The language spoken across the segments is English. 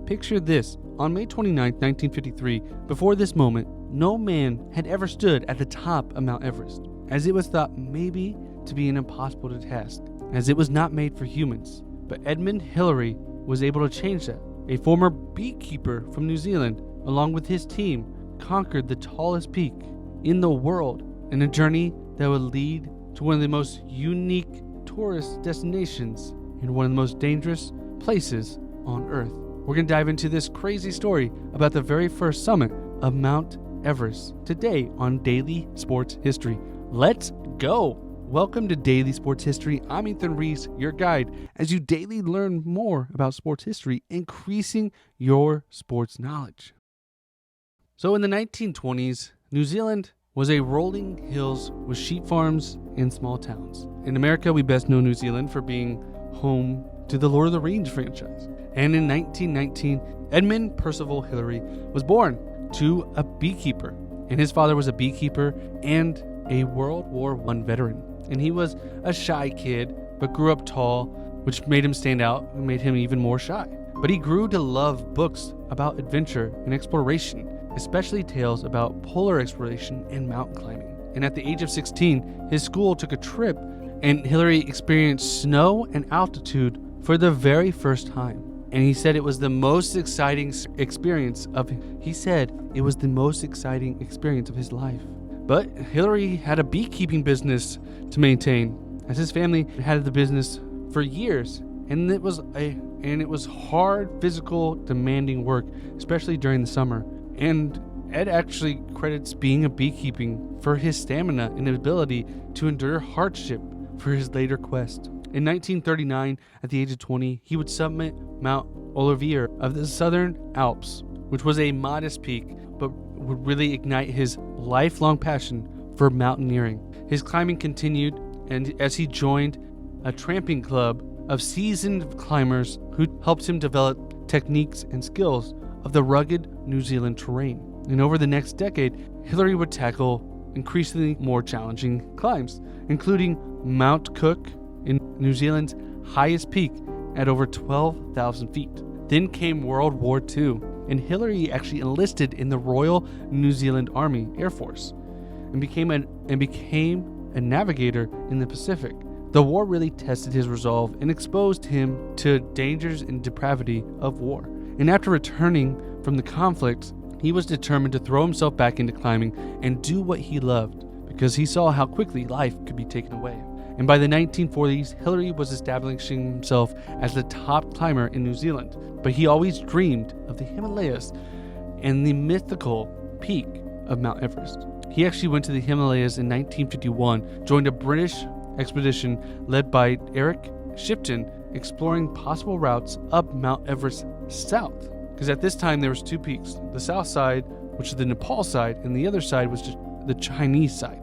Picture this. On May 29, 1953, before this moment, no man had ever stood at the top of Mount Everest, as it was thought maybe to be an impossible task, as it was not made for humans. But Edmund Hillary was able to change that. A former beekeeper from New Zealand, along with his team, conquered the tallest peak in the world in a journey that would lead to one of the most unique tourist destinations and one of the most dangerous places on Earth. We're going to dive into this crazy story about the very first summit of Mount Everest today on Daily Sports History. Let's go! Welcome to Daily Sports History. I'm Ethan Reese, your guide, as you daily learn more about sports history, increasing your sports knowledge. So in the 1920s, New Zealand was a rolling hills with sheep farms and small towns. In America, we best know New Zealand for being home to the Lord of the Rings franchise. And in 1919, Edmund Percival Hillary was born to a beekeeper. And his father was a beekeeper and a World War I veteran. And he was a shy kid, but grew up tall, which made him stand out and made him even more shy. But he grew to love books about adventure and exploration, especially tales about polar exploration and mountain climbing. And at the age of 16, his school took a trip and Hillary experienced snow and altitude for the very first time. And he said it was the most exciting experience of his life. But Hillary had a beekeeping business to maintain, as his family had the business for years, and it was hard, physical, demanding work, especially during the summer. And Ed actually credits being a beekeeping for his stamina and ability to endure hardship for his later quest. In 1939, at the age of 20, he would summit Mount Olivier of the Southern Alps, which was a modest peak, but would really ignite his lifelong passion for mountaineering. His climbing continued, and as he joined a tramping club of seasoned climbers who helped him develop techniques and skills of the rugged New Zealand terrain. And over the next decade, Hillary would tackle increasingly more challenging climbs, including Mount Cook in New Zealand's highest peak at over 12,000 feet. Then came World War II, and Hillary actually enlisted in the Royal New Zealand Army Air Force and became a navigator in the Pacific. The war really tested his resolve and exposed him to dangers and depravity of war. And after returning from the conflict, he was determined to throw himself back into climbing and do what he loved, because he saw how quickly life could be taken away. And by the 1940s, Hillary was establishing himself as the top climber in New Zealand. But he always dreamed of the Himalayas and the mythical peak of Mount Everest. He actually went to the Himalayas in 1951, joined a British expedition led by Eric Shipton, exploring possible routes up Mount Everest south. Because at this time there was two peaks, the south side, which is the Nepal side, and the other side was just the Chinese side.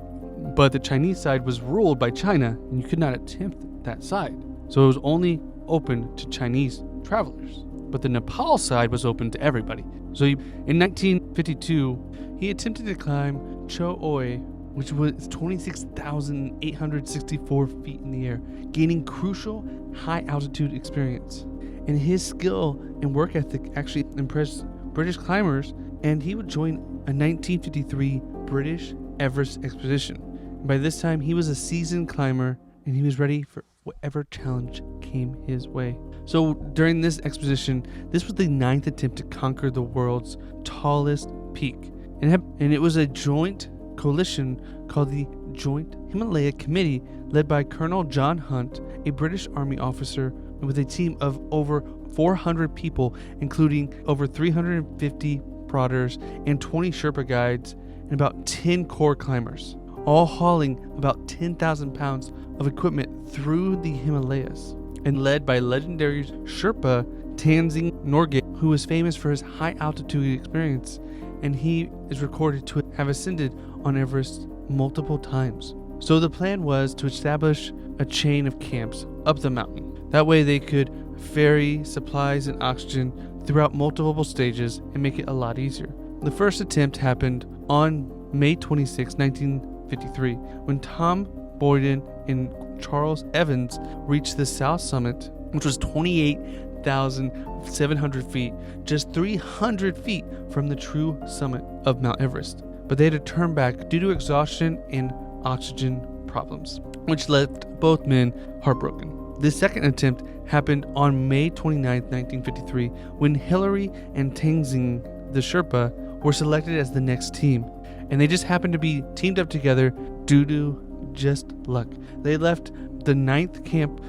But the Chinese side was ruled by China, and you could not attempt that side. So it was only open to Chinese travelers. But the Nepal side was open to everybody. So in 1952, he attempted to climb Cho Oy, which was 26,864 feet in the air, gaining crucial high-altitude experience. And his skill and work ethic actually impressed British climbers, and he would join a 1953 British Everest expedition. By this time, he was a seasoned climber, and he was ready for whatever challenge came his way. So during this expedition, this was the 9th attempt to conquer the world's tallest peak. And it was a joint coalition called the Joint Himalaya Committee, led by Colonel John Hunt, a British Army officer, with a team of over 400 people, including over 350 prodders and 20 Sherpa guides and about 10 core climbers, all hauling about 10,000 pounds of equipment through the Himalayas, and led by legendary Sherpa Tenzing Norgay, who was famous for his high altitude experience, and he is recorded to have ascended on Everest multiple times. So the plan was to establish a chain of camps up the mountain. That way they could ferry supplies and oxygen throughout multiple stages and make it a lot easier. The first attempt happened on May 26, 1953, when Tom Boyden and Charles Evans reached the south summit, which was 28 28,700 feet, just 300 feet from the true summit of Mount Everest. But they had to turn back due to exhaustion and oxygen problems, which left both men heartbroken. The second attempt happened on May 29, 1953, when Hillary and Tenzing, the Sherpa, were selected as the next team, and they just happened to be teamed up together due to just luck. They left the 9th camp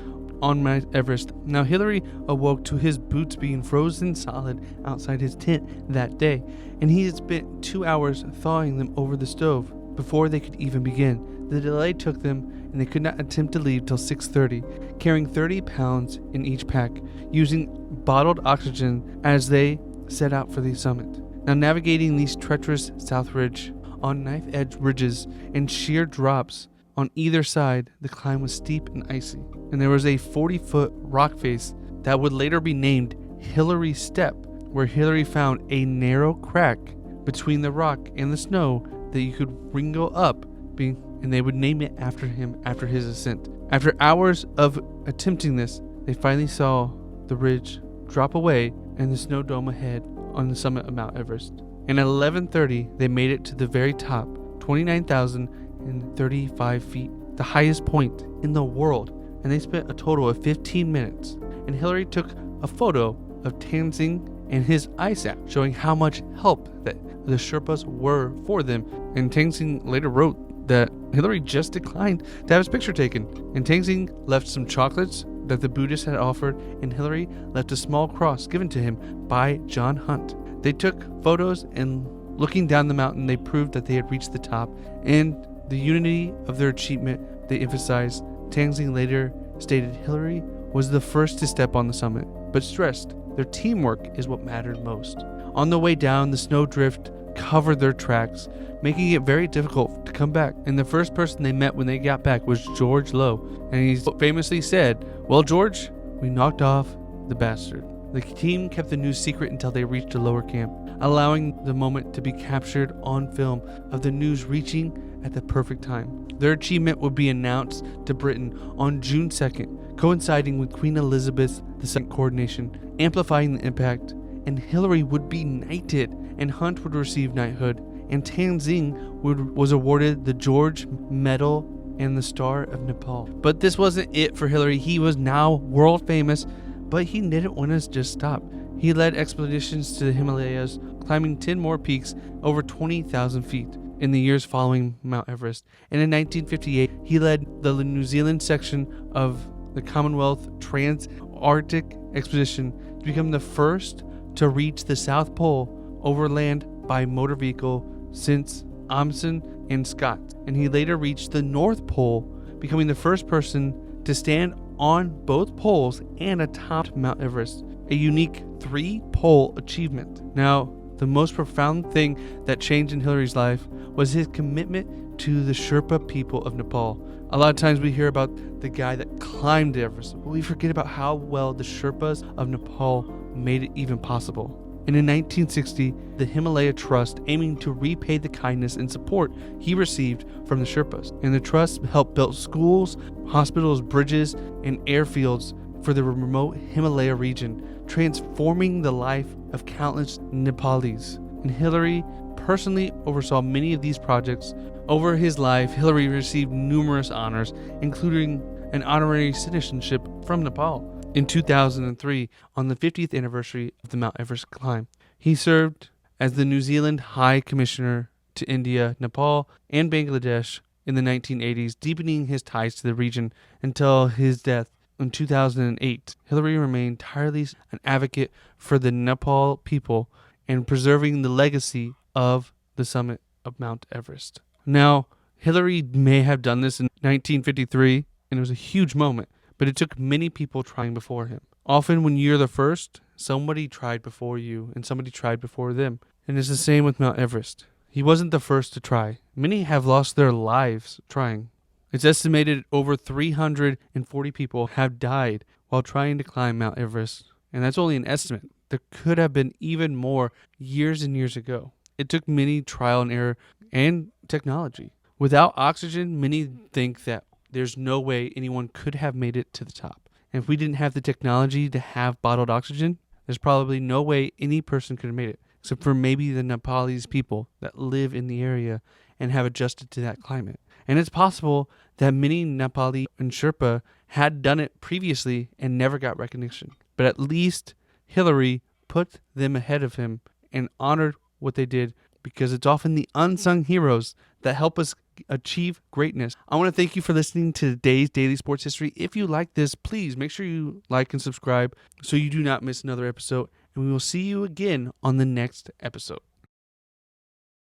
on Mount Everest. Now Hillary awoke to his boots being frozen solid outside his tent that day, and he had spent 2 hours thawing them over the stove before they could even begin. The delay took them, and they could not attempt to leave till 6:30, carrying 30 pounds in each pack, using bottled oxygen as they set out for the summit. Now navigating these treacherous south ridge on knife-edge ridges and sheer drops on either side, the climb was steep and icy, and there was a 40-foot rock face that would later be named Hillary's Step, where Hillary found a narrow crack between the rock and the snow that you could wriggle up, and they would name it after him after his ascent. After hours of attempting this, they finally saw the ridge drop away and the snow dome ahead on the summit of Mount Everest. And at 11:30, they made it to the very top, 29,035 feet, the highest point in the world, and they spent a total of 15 minutes. And Hillary took a photo of Tenzing and his ISAP, showing how much help that the Sherpas were for them. And Tenzing later wrote that Hillary just declined to have his picture taken. And Tenzing left some chocolates that the Buddhists had offered, and Hillary left a small cross given to him by John Hunt. They took photos, and looking down the mountain, they proved that they had reached the top, and the unity of their achievement they emphasized. Tenzing later stated Hillary was the first to step on the summit, but stressed their teamwork is what mattered most. On the way down, the snow drift covered their tracks, making it very difficult to come back. And the first person they met when they got back was George Lowe. And he famously said, "Well, George, we knocked off the bastard." The team kept the news secret until they reached a lower camp, allowing the moment to be captured on film of the news reaching at the perfect time. Their achievement would be announced to Britain on June 2nd, coinciding with Queen Elizabeth II coronation, amplifying the impact. And Hillary would be knighted, and Hunt would receive knighthood, and Tenzing was awarded the George Medal and the Star of Nepal. But this wasn't it for Hillary. He was now world famous, but he didn't want to just stop. He led expeditions to the Himalayas, climbing 10 more peaks over 20,000 feet in the years following Mount Everest. And in 1958, he led the New Zealand section of the Commonwealth Trans-Arctic Expedition to become the first to reach the South Pole overland by motor vehicle since Amundsen and Scott. And he later reached the North Pole, becoming the first person to stand on both poles and atop Mount Everest, a unique 3-pole achievement. Now, the most profound thing that changed in Hillary's life was his commitment to the Sherpa people of Nepal. A lot of times we hear about the guy that climbed Everest, but we forget about how well the Sherpas of Nepal made it even possible. And in 1960, the Himalaya Trust, aiming to repay the kindness and support he received from the Sherpas. And the trust helped build schools, hospitals, bridges, and airfields for the remote Himalaya region, transforming the life of countless Nepalis. And Hillary personally oversaw many of these projects. Over his life, Hillary received numerous honors, including an honorary citizenship from Nepal. In 2003, on the 50th anniversary of the Mount Everest climb, he served as the New Zealand High Commissioner to India, Nepal, and Bangladesh in the 1980s, deepening his ties to the region until his death in 2008. Hillary remained tirelessly an advocate for the Nepal people and preserving the legacy of the summit of Mount Everest. Now, Hillary may have done this in 1953, and it was a huge moment, but it took many people trying before him. Often when you're the first, somebody tried before you, and somebody tried before them. And it's the same with Mount Everest. He wasn't the first to try. Many have lost their lives trying. It's estimated over 340 people have died while trying to climb Mount Everest. And that's only an estimate. There could have been even more years and years ago. It took many trial and error and technology. Without oxygen, many think that there's no way anyone could have made it to the top. And if we didn't have the technology to have bottled oxygen, there's probably no way any person could have made it, except for maybe the Nepalese people that live in the area and have adjusted to that climate. And it's possible that many Nepali and Sherpa had done it previously and never got recognition. But at least Hillary put them ahead of him and honored what they did, because it's often the unsung heroes that help us achieve greatness. I want to thank you for listening to today's Daily Sports History. If you like this, please make sure you like and subscribe so you do not miss another episode. And we will see you again on the next episode.